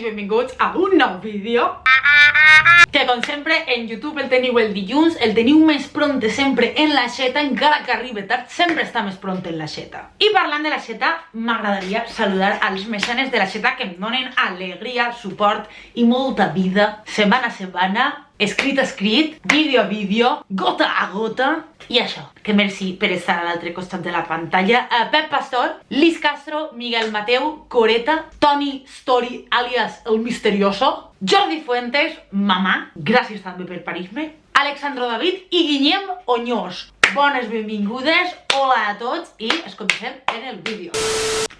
i benvinguts a un nou vídeo que, com sempre, en YouTube el teniu el dilluns, el teniu més pronte sempre en l'aixeta, encara que arribi tard, sempre està més pronte en l'aixeta. I parlant de l'aixeta, m'agradaria saludar als mecenes de l'aixeta que em donen alegria, suport i molta vida, setmana a setmana, escrit a escrit, vídeo a vídeo, gota a gota, i això, que merci per estar a l'altre costat de la pantalla. Pep Pastor, Liz Castro, Miguel Mateu, Coreta, Toni Story, alias El Misterioso, Jordi Fuentes, Mamà, gràcies també per parir-me, Alexandro David i Guillem Oñós. Bones benvingudes, hola a tots i es comencem en el vídeo.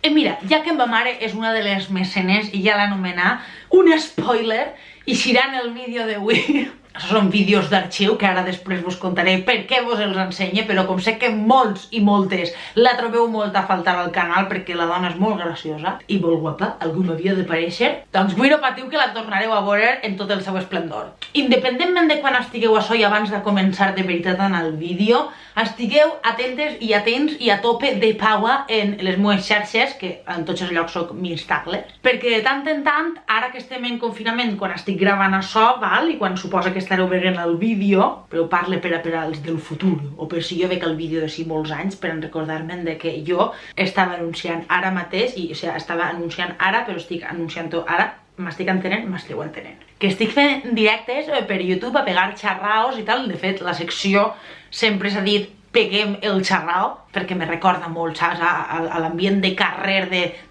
Mira, ja que ma mare és una de les mecenes i ja l'anomenà un spoiler, i serà en el vídeo d'avui. Són vídeos d'arxiu que ara després vos contaré per què vos els ensenye, però com sé que molts i moltes la trobeu molt a faltar al canal perquè la dona és molt graciosa i molt guapa, algú m'havia de parèixer, doncs avui no patiu que la tornareu a veure en tot el seu esplendor. Independentment de quan estigueu a so i abans de començar de veritat en el vídeo, estigueu atentes i atents i a tope de paua en les meves xarxes, que en tots els llocs soc m'instagle, perquè de tant en tant, ara que estem en confinament, quan estic gravant això, val? I quan suposa que estareu veient el vídeo, però parle per als del futur, o per si jo veig el vídeo d'ací molts anys, per recordar-me de que jo estava anunciant ara mateix, o sigui, estava anunciant ara, però estic anunciant-ho ara, m'estic entenent, m'esteu entenent. Que estic fent directes per YouTube a pegar xarraos i tal, de fet, la secció sempre s'ha dit peguem el xarrao, perquè me recorda molt, saps, a l'ambient de carrer,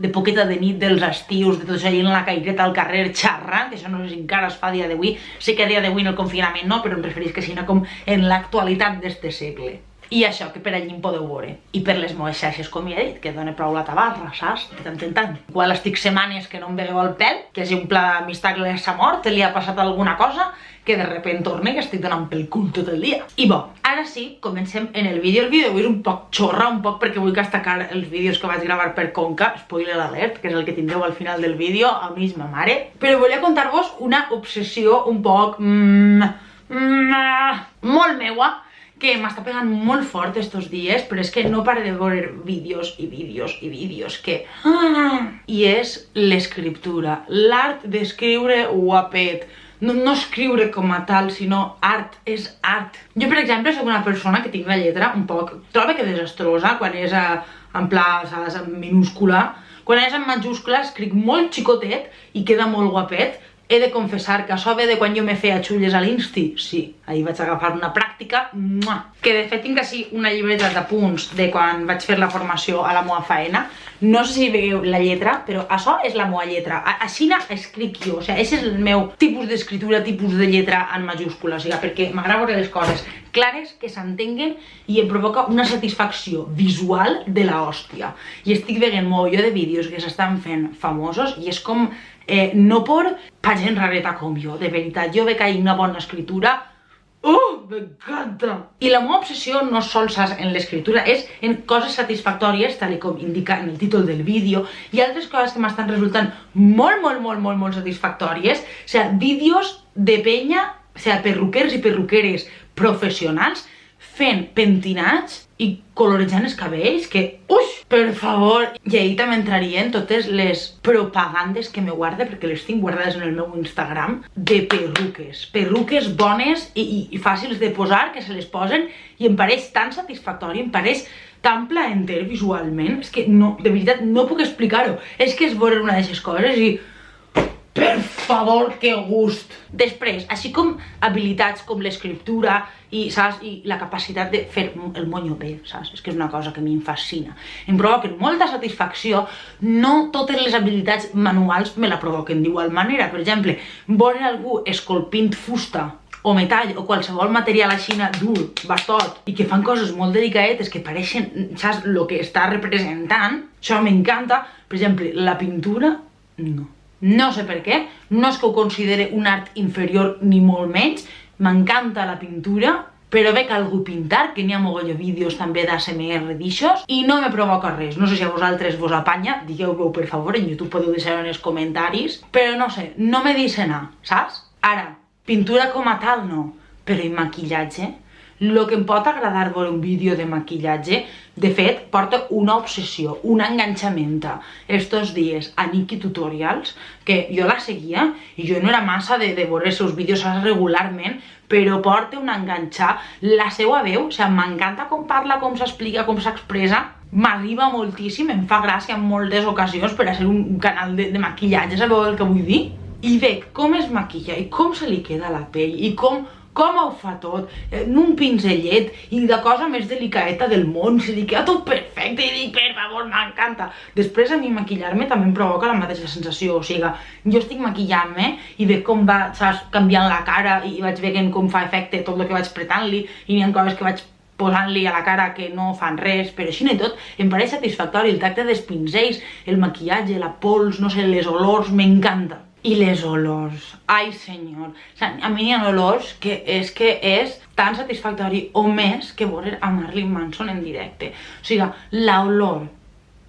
de poqueta de nit dels estius, de tots allà en la caireta al carrer xarrant, que això no sé si encara es fa a dia d'avui, sé que a dia d'avui en el confinament no, però em referís que sinó com en l'actualitat d'este segle. I això, que per allí em podeu veure. I per les meves xarxes, com ja he dit, que dona prou la tabarra, saps? De tant en tant. Igual estic setmanes que no em vegueu el pèl, que si un pla d'amistacle s'ha mort, li ha passat alguna cosa, que de repente torne que estic donant pel cul tot el dia. I bo, ara sí, comencem en el vídeo. El vídeo d'avui és un poc xorra, un poc perquè vull destacar els vídeos que vaig gravar per Conca, spoiler alert, que és el que tindreu al final del vídeo, a mi és ma mare. Però volia contar-vos una obsessió un poc... molt meua, que m'està pegant molt fort estos dies, però és que no pare de veure vídeos i vídeos i vídeos que... I és l'escriptura, l'art d'escriure guapet. No escriure com a tal, sinó art, és art. Jo, per exemple, soc una persona que tinc la lletra un poc... Trobo que desastrosa quan és en pla, saps, en minúscula. Quan és en majúscula escric molt xicotet i queda molt guapet. He de confessar que això ve de quan jo me feia xulles a l'Insti. Sí, ahir vaig agafar una pràctica, que de fet tinc així una llibreta d'apunts de quan vaig fer la formació a la meva faena. No sé si veieu la lletra, però això és la meva lletra. Així escric jo, o sigui, aquest és el meu tipus d'escriptura, tipus de lletra en majúscula, o sigui, perquè m'agrada veure les coses clares, que s'entenguen i em provoca una satisfacció visual de la hòstia. I estic veient mogolló de vídeos que s'estan fent famosos i és com... no por pa gent rareta com jo, de veritat. Jo veig ahí una bona escritura, m'encanta! I la meva obsessió no sols en l'escriptura, és en coses satisfactòries, tal com indica en el títol del vídeo, i altres coses que m'estan resultant molt satisfactòries, o sigui, vídeos de penya, o sigui, perruquers i perruqueres professionals, fent pentinats i colorejant els cabells, que, per favor! I ahir també entraria en totes les propagandes que me guarde, perquè les tinc guardades en el meu Instagram, de perruques. Perruques bones i fàcils de posar, que se les posen, i em pareix tan satisfactori, em pareix tan plaenter visualment, és que no, de veritat, no puc explicar-ho. És que és veure una d'aquestes coses i... Per favor, que gust! Després, així com habilitats com l'escriptura i, saps, i la capacitat de fer el monyo bé, saps? És que és una cosa que a mi em fascina. Em provoquen molta satisfacció, no totes les habilitats manuals me la provoquen d'igual manera. Per exemple, veure algú esculpint fusta o metall o qualsevol material així dur, bastot, i que fan coses molt delicadetes que pareixen, saps, el que està representant, això m'encanta. Per exemple, la pintura, no. No sé per què, no és que ho considere un art inferior ni molt menys, m'encanta la pintura, però veig algú pintar, que n'hi ha mogolló vídeos també d'ASMR d'ixos, i no me provoca res. No sé si a vosaltres vos apanya, digueu-ho per favor, en YouTube podeu deixar en els comentaris, però no sé, no me deixa anar, saps? Ara, pintura com a tal no, però en maquillatge, el que em pot agradar veure un vídeo de maquillatge, de fet, porta una obsessió, un enganxament estos dies a Nikki Tutorials, que jo la seguia i jo no era massa de veure els seus vídeos regularment, però porta un enganxar, la seva veu, o sigui, m'encanta com parla, com s'explica, com s'expressa, m'arriba moltíssim, em fa gràcia en moltes ocasions per a ser un canal de maquillatge, sabeu el que vull dir? I veig com es maquilla i com se li queda la pell i com ho fa tot, en un pinzellet i la cosa més delicadeta del món, se li queda tot perfecte i dic, per favor, m'encanta. Després a mi maquillar-me també em provoca la mateixa sensació, o sigui, jo estic maquillant-me i veig com va, saps, canviant la cara i vaig veient com fa efecte tot el que vaig pretant-li i n'hi ha coses que vaig posant-li a la cara que no fan res, però així i tot em pareix satisfactori el tacte dels pinzells, el maquillatge, la pols, no sé, les olors, m'encanta. I les olors, ai senyor, o sigui, a mi hi ha olors que és tan satisfactori o més que veure a Marilyn Manson en directe. O sigui, l'olor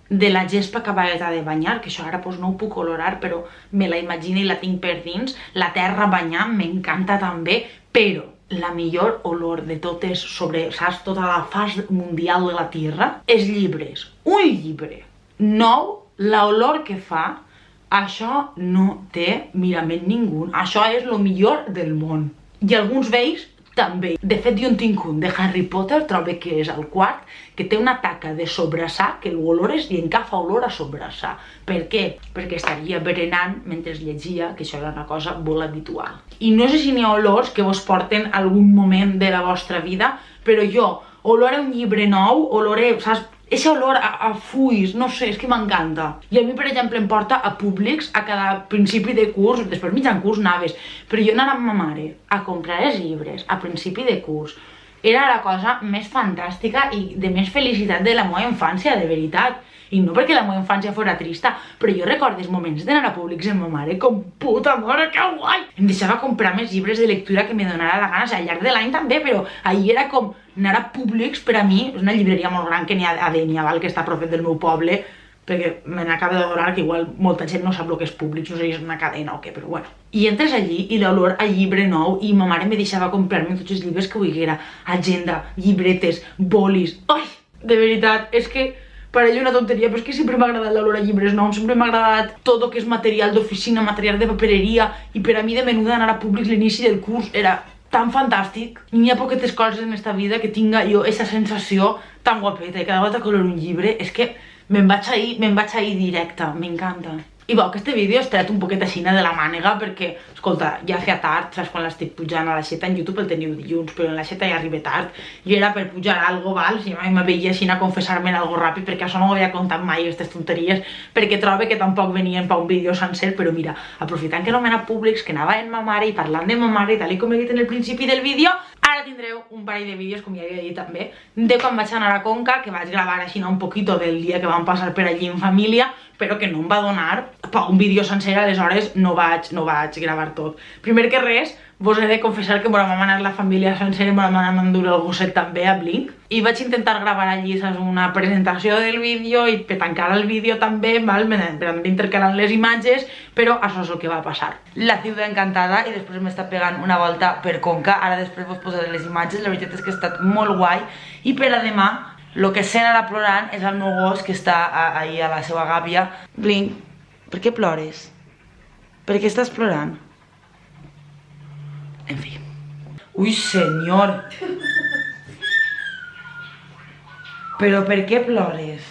de la gespa acabada de banyar, que això ara no ho puc olorar, però me la imagino i la tinc per dins, la terra banyant m'encanta també, però la millor olor de totes sobre, saps, tota la fas mundial de la Terra, és llibres. Un llibre nou, l'olor que fa, això no té mirament ningú, això és el millor del món. I alguns vells també. De fet, jo en tinc un de Harry Potter, trobo que és el quart, que té una taca de sobrassar, que l'olores i encafa olor a sobrassar. Per què? Perquè estaria berenant mentre llegia, que això era una cosa molt habitual. I no sé si n'hi ha olors que vos porten algun moment de la vostra vida, però jo olor a un llibre nou, olor a, saps, ese olor a fulls, no sé, és que m'encanta. I a mi, per exemple, em porta a Publix a cada principi de curs, després mitjan curs anaves, però jo anar amb ma mare a comprar els llibres a principi de curs era la cosa més fantàstica i de més felicitat de la meva infància, de veritat. I no perquè la meva infància fora trista, però jo recordo els moments d'anar a Publix amb ma mare com puta mare, que guai! Em deixava comprar més llibres de lectura que me donara la gana, o sigui, al llarg de l'any també, però ahir era com anar a Publix, per a mi, és una llibreria molt gran que n'hi ha a Dénia, que està a prop del meu poble, perquè me n'acaba d'adonar que igual molta gent no sap el que és Publix, no sé si és una cadena o què, però bueno. I entres allí i l'olor a llibre nou i ma mare me deixava comprar-me tots els llibres que volguera, agenda, llibretes, bolis, ai, de veritat, és que per ella una tonteria, però és que sempre m'ha agradat l'olor a llibres nous, sempre m'ha agradat tot el que és material d'oficina, material de papereria, i per a mi de menuda anar a Publix l'inici del curs era tan fantàstic. N'hi ha poquetes coses en esta vida que tinga jo aquesta sensació tan guapeta, i cada volta que oloro un llibre és que me'n vaig ahir directa, m'encanta. I bo, aquest vídeo és tret un poquet així de la mànega perquè, escolta, ja feia tard, saps, quan l'estic pujant a la xeta, en YouTube el teniu dilluns, però en la xeta ja arriba tard, i era per pujar algo, val? Si me veia així a confessar-me en algo ràpid, perquè això no ho havia contat mai, aquestes tonteries, perquè trobo que tampoc venien per un vídeo sencer, però mira, aprofitant que no m'anava a Publix, que anava amb ma mare i parlant de ma mare, tal com he dit en el principi del vídeo, ara tindreu un parell de vídeos, com ja havia dit també, de quan vaig anar a Conca, que vaig gravar així un poquito del dia que vam passar per allí en família, però que no em va donar per un vídeo sencer, aleshores no vaig gravar tot. Primer que res, vos he de confessar que vam anar la família sencera, vam anar a endur el gosset també a Blink, i vaig intentar gravar allí una presentació del vídeo i per tancar el vídeo també, per anar intercalant les imatges, però això és el que va passar. La ciutat encantada, i després m'he estat pegant una volta per Conca, ara després vos posaré les imatges, la veritat és que ha estat molt guai, i per a demà, el que sent ara plorant és el meu gos que està ahí a la seva gàbia. Blink, per què plores? Per què estàs plorant? En fi. Ui, senyor! Però per què plores?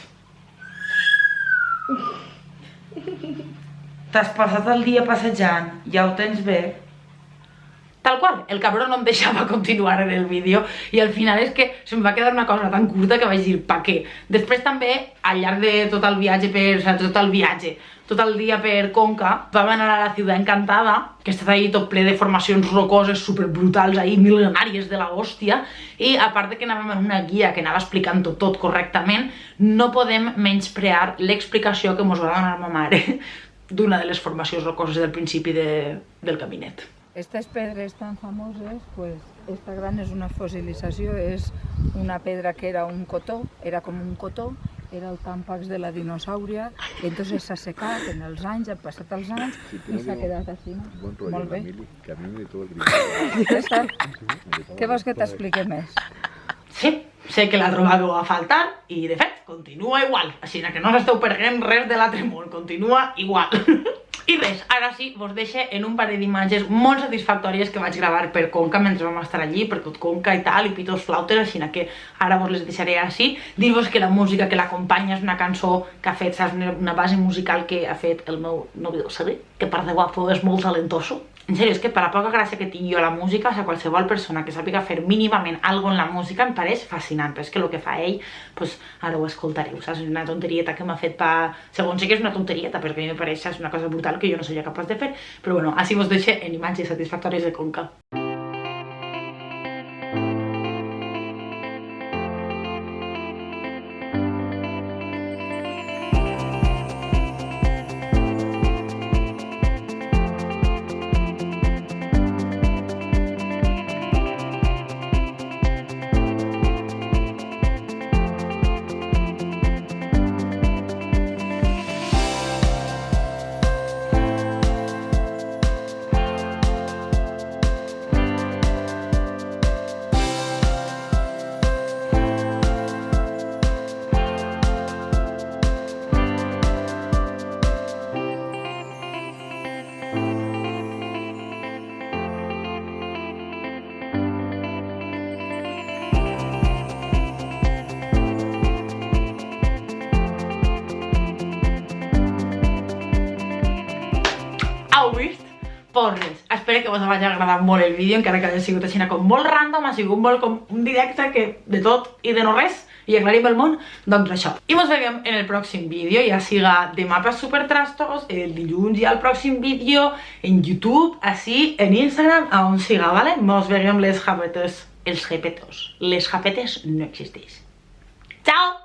T'has passat el dia passejant, ja ho tens bé? Tal qual, el cabró no em deixava continuar en el vídeo i al final és que se'm va quedar una cosa tan curta que vaig dir, pa què? Després també, al llarg de tot el viatge, tot el dia per Conca, vam anar a la ciutat encantada, que està ahí tot ple de formacions rocoses superbrutals ahí, mil·lenàries de la hòstia, i a part de que anàvem en una guia que anava explicant tot correctament, no podem menysprear l'explicació que ens va donar ma mare d'una de les formacions rocoses del principi del caminet. Estas pedres tan famoses, pues esta gran és una fossilització, és una pedra que era un cotó, era com un cotó, era el Tampax de la dinosàuria, i entonces s'ha secat en els anys, han passat els anys, i s'ha quedat així. Molt bé. Que a mi me todo el Què vols que t'expliqui més? Sí, sé que la trobàveu a faltar i, de fet, continua igual. Així que no s'esteu perdent res de l'altre món, continua igual. I res, ara sí, vos deixe en un parell d'imatges molt satisfactòries que vaig gravar per Conca mentre vam estar allí, per tot Conca i tal, i pitos flautes, així que ara vos les deixaré així. Dir-vos que la música que l'acompanya és una cançó que ha fet, saps, una base musical que ha fet el meu nòvio del Sebi, que part de guapo és molt talentoso. En sèrio, és que per la poca gràcia que tinc jo a la música, o sigui, qualsevol persona que sàpiga fer mínimament alguna en la música em pareix fascinant, però és que el que fa ell, doncs ara ho escoltareu, saps? És una tonterieta que m'ha fet pa... Segons sé que és una tonterieta, perquè a mi me pareix, és una cosa brutal que jo no seria capaç de fer, però bueno, així vos deixe en imatges satisfactòries de Conca. Heu vist? Pues res, espero que vos hagi agradat molt el vídeo, encara que hagi sigut així com molt random, ha sigut molt com un directe que de tot i de no res i aclarim el món, doncs això. I mos veiem en el pròxim vídeo, ja siga de mapes supertrastos, el dilluns hi ha el pròxim vídeo, en YouTube, així, en Instagram, a on siga, vale? Mos veiem les japetes, els japetos. Les japetes no existeix. Ciao!